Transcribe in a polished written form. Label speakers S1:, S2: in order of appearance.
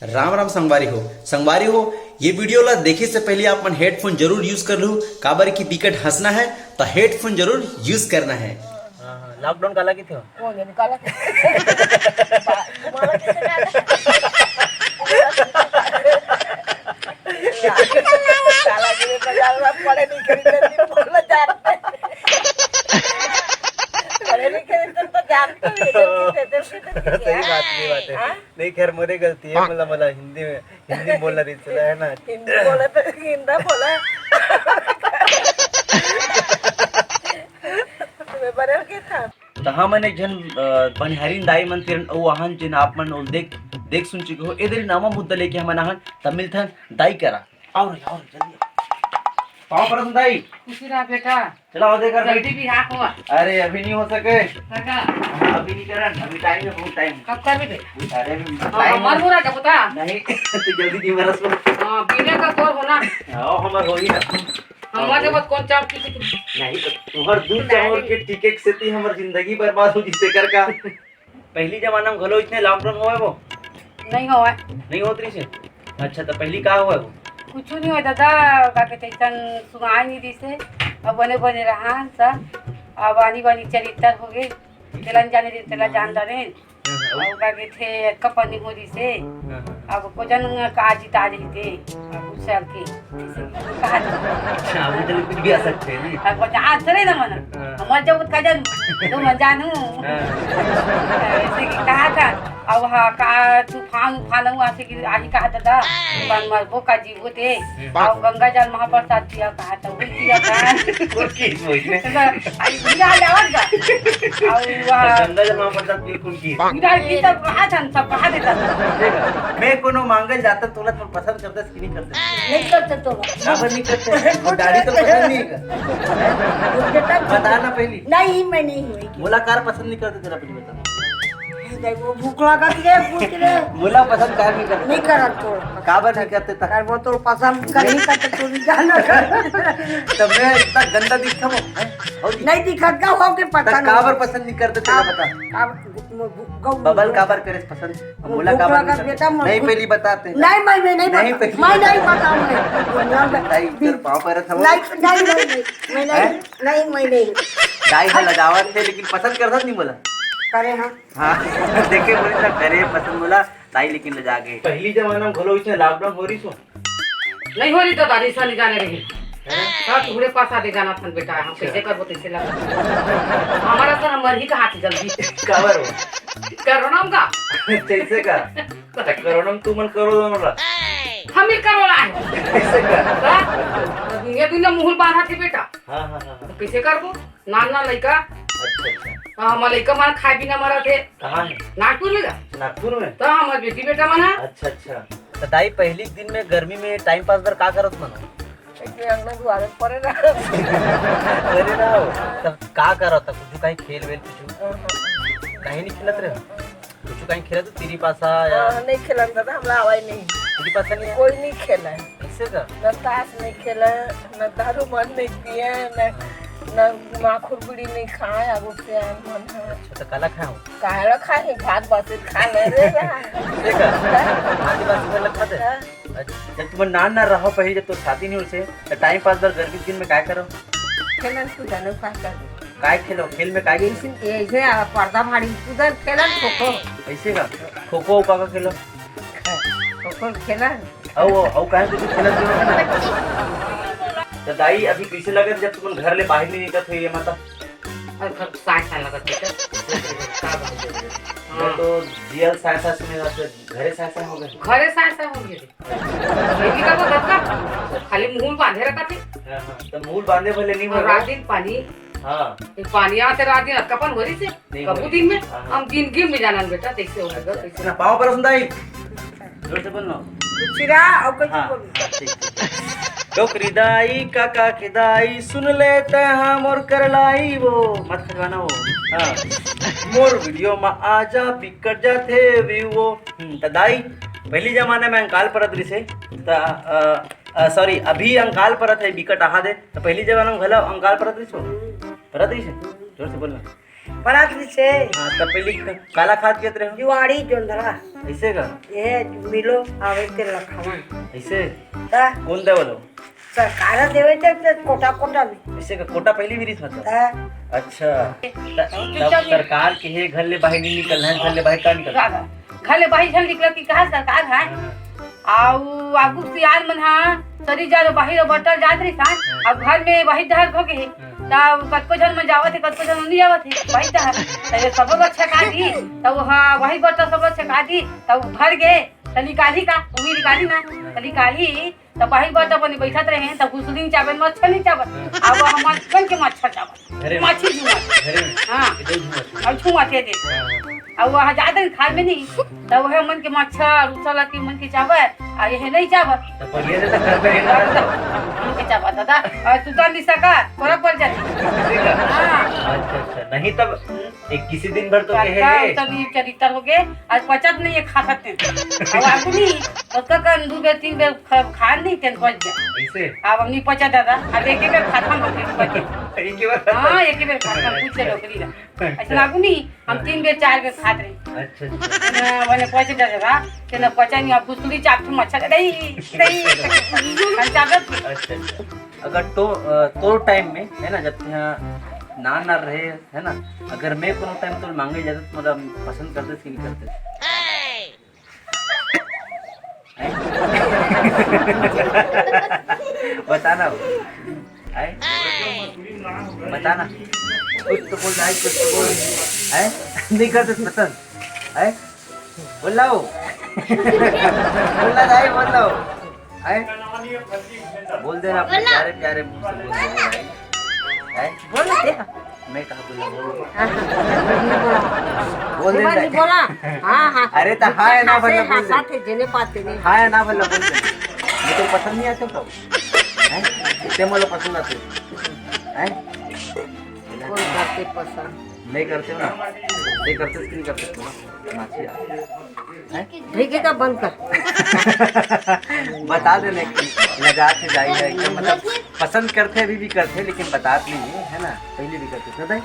S1: राम राम संगवारी हो ये वीडियो ला देखे से पहले आप मन हेडफोन जरूर यूज कर लो। काबर की बिकट हंसना है तो हेडफोन जरूर यूज करना है।
S2: लॉकडाउन काला किथे हो?
S3: कोण काला काला गिरे बाजार में पड़े नहीं खरीदने बोला जाता है पड़े नहीं खरीदने तो जानते हैं
S2: सही बात है। नहीं खैर मेरी गलती है, मला हिंदी बोलना नहीं चला है ना।
S3: हिंदी बोला तो हिंदी बोला तुम्हें बरल के था
S2: तो हम एक जन बनिहारी दाई मन तिरन ओ वाहन जिन आप मन ओल देख सुन चुके हो। इधर नामा मुद्दा लेके हम आहन तमिल थन दाई करा और जल्दी पाओ पर दाई
S3: खुशी रहा बेटा।
S2: चलो दे कर
S3: जल्दी भी हाथ हुआ
S2: अरे अभी नहीं हो सके,
S3: काका
S2: अभी नहीं करन, अभी टाइम है, बहुत टाइम।
S3: कब कर भी
S2: अरे
S3: मर बुरा क्या पता
S2: नहीं तो जल्दी की बरस में
S3: हां पीने का तोर होना
S2: आओ हमर होई ना
S3: हमारे मत कौन चाप की
S2: नहीं तो तुम्हार दूध चावल के टिके से ती हमर जिंदगी बर्बाद हो जिसे कर का। पहली जमाना में घलो इतने लॉकडाउन हुआ है वो
S3: नहीं हुआ
S2: नहीं होत रही से। अच्छा तो पहली का हुआ वो
S3: कुछ नहीं हुआ दादा का के तैसन सुनाई नहीं दी से अब बने बने रहा सब अब आनी बानी चरित्र हो गए तेलन जाने दिन तेला जान दरे और का के थे कपनी हो दी से अब को जन का जीता रही थे अब उस साल की कहा
S2: अच्छा अभी तो कुछ भी आ सकते हैं नहीं।
S3: अब आज चले ना मन हमार जब का जन तो मैं जानू ऐसे की कहा था अब हा का तूफान उफान हुआ से कि आही कहा था बन मरबो का जीव होते और गंगा जल महाप्रसाद दिया कहा था वो दिया था
S2: कुछ की सोचने
S3: आई बिना जावत का और वह
S2: गंगा जल महाप्रसाद बिल्कुल की
S3: बिना की सब कहा था सब कहा देता था
S2: मैं कोनो मांगल जाता तोला तो पसंद करता कि नहीं करता?
S3: नहीं करते तो
S2: काबर नहीं करते? और दाढ़ी तो पसंद नहीं है बता ना पहली
S3: नहीं मैं नहीं हुई
S2: मुलाकार पसंद नहीं करते तेरा पहले बता।
S3: वो भूख लगा के पूछ ले
S2: मुला पसंद काहे नहीं करते?
S3: नहीं करत तो
S2: काबर नहीं करते ता?
S3: कर वो तो पसंद कर नहीं करते तो नहीं जाना
S2: तब मैं इतना गंदा दिखता हूँ
S3: नहीं दिखत का हो के पता
S2: तो काबर पसंद नहीं करते तेरा बता। बबल काबर करे पसंद मुला
S3: भूख
S2: काबर
S3: लगा
S2: नहीं
S3: बेटा,
S2: करते? नहीं पहली बताते
S3: नहीं मैं नहीं
S2: नहीं,
S3: बता
S2: पहली
S3: मैं नहीं
S2: बता।
S3: बताऊंगा
S2: दाई तेरे पाँव पर था वो
S3: नहीं मैं नहीं
S2: दाई में लगावत थे लेकिन पसंद करता नहीं बोला।
S3: करे हाँ
S2: हाँ देखे बोले ना करे पसंद बोला दाई लेकिन ले जाके पहली जमाना में घलो इसने लॉकडाउन हो रही सो
S3: नहीं हो रही तो दादी सा नहीं जाने रही हाँ तुम्हारे पास आते जाना था बेटा हम कैसे करबो तैसे लगा हमारा सर मर ही का हाथ जल्दी
S2: कवर हो
S3: कोरोना का
S2: कैसे का करोड़म तू मन करो हमरा
S3: हम ही कोरोना है
S2: कैसे का
S3: ये बिना मुंह बांधा थे बेटा
S2: हां हां हां
S3: कैसे करबो नाना लड़का
S2: अच्छा
S3: हमार लड़का मार खाए बिना मरा थे
S2: कहां है?
S3: नागपुर में
S2: नागपुर में।
S3: तो हमार बेटी बेटा मना
S2: अच्छा अच्छा तो दाई पहली दिन में गर्मी में टाइम पास कर का करत मनो
S3: अंगना दुआरे पड़े ना
S2: अरे ना हो तब का करत कुछ कहीं खेल वेल कुछ कहीं नहीं खेलत रे कुछ कहीं खेलत तेरी पासा या
S3: नहीं खेलन दादा हमरा आवाज नहीं
S2: तेरी पासा नहीं
S3: कोई नहीं खेला है
S2: कैसे का
S3: न ताश नहीं खेला न दारू मन नहीं पिए न माखुर बीड़ी नहीं खाए आगो से मन है
S2: अच्छा तो काला खाओ
S3: काहे खाए भात बस खा ले रे
S2: कैसे का आदिवासी वाला खाते अच्छा जब तुम नान ना रहो पहले जब तो शादी नहीं होसे तो टाइम पास बर गर्मी के दिन में काय करो
S3: खेलन तू जाने का कर
S2: काय खेलो खेल में काय खेलो
S3: ऐसे पर्दा भाड़ी उधर खेलन खो
S2: ऐसे का खो खो का खेलो
S3: खो खेलन
S2: औ काहे कुछ खेलत हो ना तो दाई अभी कैसे लगे जब तुम घर ले बाहर नहीं निकलत हुई है माता
S3: और घर साथ लगत
S2: मैं तो जीएल साइसा सुने घरे साइसा हो गए
S3: घरे साथ हो गए ये भी करबो धक्का खाली मुंह बांधे रखा थे
S2: तो मूल बांधे भले नहीं हो
S3: रात दिन पानी
S2: हां
S3: पानी आते रात दिन कपन हो रही से
S2: नहीं
S3: कबू
S2: हो
S3: दिन में
S2: हाँ।
S3: हम जिंदगी में जाना बेटा कैसे होगा कैसे
S2: ना पाओ पर सुनदाई जोर से बोलना
S3: चिरा और कुछ
S2: हाँ डोकरी दाई काका के दाई सुन लेते हम और कर लाई वो मत खगवाना वो हाँ मोर वीडियो में आजा बिकट जाते व्यू वो तो दाई पहली जमाने में अंकाल परत रही से सॉरी अभी अंकाल परत है बिकट आहा दे तो पहली जमाने में भला अंकाल परत रही सो परत रही से जोर से बोलना
S4: परात से
S2: हाँ तब पहले काला खाद कहते रहे
S4: जुआड़ी जोंधरा
S2: ऐसे का
S4: ये मिलो आवे के लखवन
S2: ऐसे
S4: ता
S2: कौन दे बोलो
S4: सरकार देवे ते कोटा कोटा में
S2: ऐसे का कोटा पहली भी रीत मतलब
S4: ता
S2: अच्छा तब सरकार के है घर ले बाहर नहीं निकल है घर ले बाहर का निकल
S3: घर ले बाहर झल निकल की कहा सरकार है आउ आगू सियार मन हा सरी जा बाहर बटल जात रही सा अब घर में वही दहर हो गए तब कतको जन में जावत है कतको जन नहीं जावत है वही दहर तब सब लोग छका दी तब हाँ वही बटल सब लोग छका दी तब भर गए तो निकाली का उंगली निकाली ना तो निकाली तब वही बटल बने बैठत रहे तब घुसुली चावल मच्छर नहीं चावल अब हम कन के मच्छर चावल मच्छी झुमा हाँ अब झुमाते दे अब वहाँ जाते हैं खाए में नहीं तब वह मन के मच्छर उछल के मन के चावल आ ये नहीं चावल
S2: तब बढ़िया से घर पे रहना
S3: मन के चावल दादा और तू तो नहीं सका थोड़ा पड़ जाती हाँ
S2: अच्छा अच्छा नहीं तब एक किसी दिन भर तो के है
S3: तब ये चरित्र हो गए आज पचत नहीं है खा सकते अब आपको नहीं उसका कर 2 बेर 3 बेर खा नहीं तेन पच जाए
S2: ऐसे
S3: अब हम नहीं पचा दादा अब एक ही बेर खाता हम
S2: एक ही बार
S3: हाँ एक ही बेर खाता पूछ ले लोकरी ला ऐसा लागू नहीं हम 3 बेर 4 बेर खाते रहे
S2: अच्छा अच्छा
S3: मैंने पहुंचे दादा तेना पचा नहीं अब घुसुली चाप मच्छर नहीं नहीं पंचागत
S2: अच्छा अच्छा अगर तो टाइम में है ना जब यहाँ ना रहे है ना अगर मैं कोनो टाइम तो मांगे जाते तो मतलब पसंद करते कि नहीं करते बताना है बताना कुछ तो बोल रहा है कुछ तो बोल है नहीं करते पसंद है बोल लाओ बोलना जाए बोल लाओ है बोल देना अपने प्यारे प्यारे मुंह से बोल देना है
S4: बोला दे
S2: मैं कहा बोल
S4: बोला बोला हां हां
S2: अरे तो हाँ है ना भला बोल दे
S4: साथे जने पाते ने
S2: हाँ है ना भला बोल दे मैं तो पसंद नहीं आते तो हैं ते मला पसंद आते हैं
S4: कोई करते पसंद
S2: नहीं करते हो ना ये करते कि नहीं करते तुम नाची हैं
S4: ठीक है का बंद कर
S2: बता देने की लगा के जाइए एकदम मतलब पसंद करते अभी भी करते लेकिन बताते नहीं है ना पहले भी करते थे